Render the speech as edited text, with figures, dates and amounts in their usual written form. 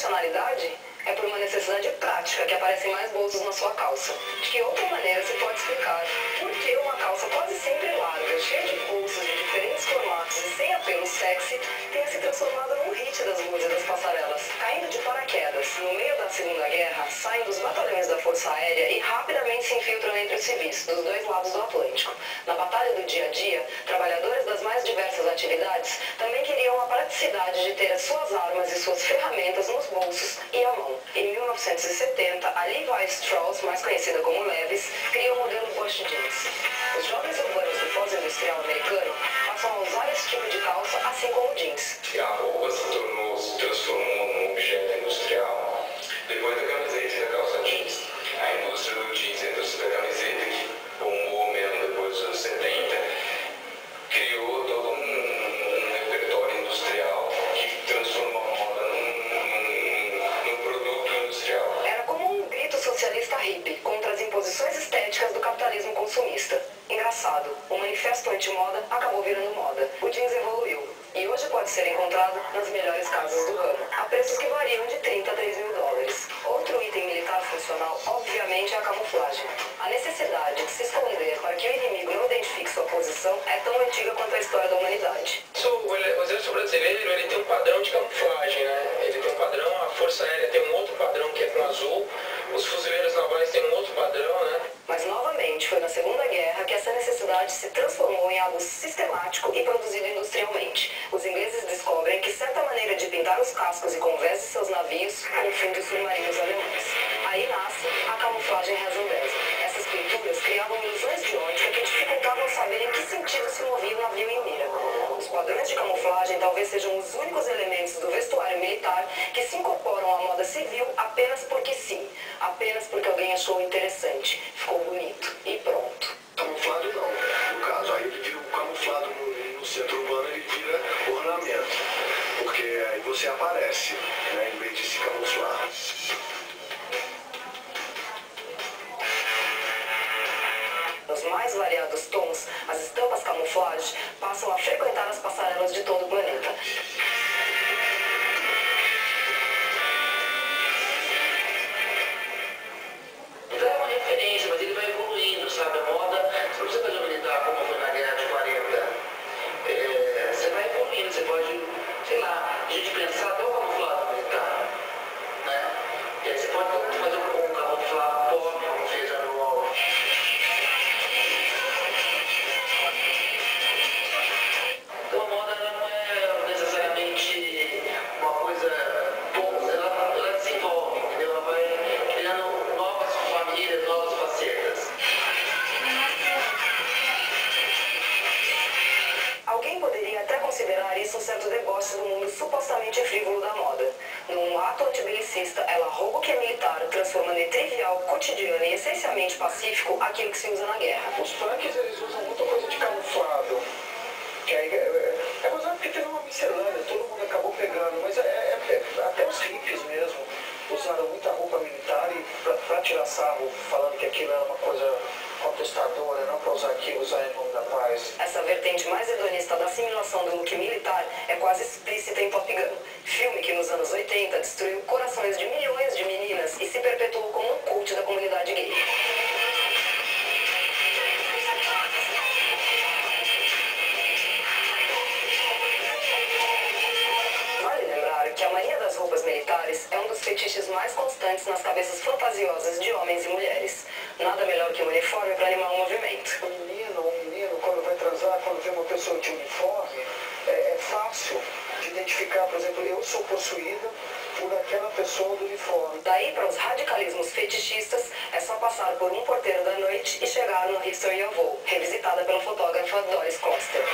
funcionalidade? É por uma necessidade prática que aparecem mais bolsos na sua calça. De que outra maneira se pode explicar por que uma calça quase sempre larga, cheia de bolsos de diferentes formatos e sem apelo sexy, tenha se transformado num hit das ruas e das passarelas. Caindo de paraquedas, no meio da Segunda Guerra, saem dos batalhões da Força Aérea e rapidamente se infiltram entre os civis, dos dois lados do Atlântico. Na batalha do dia a dia, trabalhadores das mais diversas atividades também queriam a praticidade de ter as suas armas e suas ferramentas nos bolsos e à mão. Em 1970, a Levi Strauss, mais conhecida como Levi's, cria o modelo Bush Jeans. Os jovens urbanos do pós-industrial americano passam a usar esse tipo de calça, assim como o jeans. A roupa se transformou num objeto industrial depois da camiseta e da calça jeans. A indústria do jeans e a indústria da camiseta, que bombou mesmo depois dos anos 70, criou todo um repertório industrial que transformou a moda num produto industrial. Era como um grito socialista hippie contra as imposições estéticas do capitalismo consumista. Engraçado, o manifesto anti-moda acabou virando moda. O jeans evoluiu e hoje pode ser encontrado nas melhores casas do ramo, a preços que variam de 30 a 3 mil dólares. Outro item militar funcional, obviamente, é a camuflagem. A necessidade de se esconder para que o inimigo não identifique sua posição é tão antiga quanto a história da humanidade. O exército brasileiro, ele tem um padrão de camuflagem, né? Ele tem um padrão, a Força Aérea tem um outro padrão que é com azul, os fuzileiros navais têm um outro padrão, né? Mas novamente foi na Segunda Guerra que essa necessidade se transformou em algo sistemático e produzido industrialmente. Os ingleses descobrem que certa maneira de pintar os cascos e convés de seus navios confunde os submarinos alemães. Aí nasce a camuflagem Razzandese. Essas pinturas criavam ilusões de ótica que dificultavam saber em que sentido se movia o navio em mira. Os padrões de camuflagem talvez sejam os únicos elementos do vestuário militar que se incorporam à moda civil apenas porque sim, apenas porque alguém achou interessante, ficou bonito e pronto. Camuflado não. No caso, aí ele vira camuflado no centro urbano, ele vira ornamento. Porque aí você aparece, né, em vez de se camuflar. Nos mais variados tons, as estampas camuflage passam a frequentar as passarelas de todo o planeta. Então é uma referência, mas ele vai evoluindo, sabe? A moda, você não precisa fazer militar como foi na Guerra de 40. Você vai evoluindo, você pode, sei lá, a gente pensar até o camuflado militar, né? E aí você pode fazer um camuflado pop, como fez a Noel. Então a moda não é necessariamente uma coisa boa, ela desenvolve, entendeu? Ela vai criando novas famílias, novas facetas. Alguém poderia até considerar isso um certo deboche do mundo supostamente frívolo da moda. Num ato antibelicista, ela rouba o que é militar, transformando em trivial, cotidiano e essencialmente pacífico aquilo que se usa na guerra. Os punks, eles usam muita coisa de camuflado. Que aí é coisa porque teve uma miscelânea, todo mundo acabou pegando, mas até os hippies mesmo usaram muita roupa militar e pra tirar sarro, falando que aquilo era uma coisa contestadora, não pra usar aquilo, usar em nome da paz. Essa vertente mais hedonista da assimilação do look militar é quase explícita em Top Gun, filme que nos anos 80 destruiu corações de milhões de meninas e se perpetuou como um cult da comunidade gay. Vale lembrar que a mania das roupas militares é um dos fetiches mais constantes nas cabeças fantasiosas de homens e mulheres. Nada melhor que um uniforme para animar um movimento. Um menino, quando vai transar, quando vê uma pessoa de uniforme, é fácil de identificar, por exemplo, eu sou possuída por aquela pessoa do uniforme. Daí para os radicalismos fetichistas, é só passar por Um Porteiro da Noite e chegar no History of War, revisitada pela fotógrafa Doris Coster.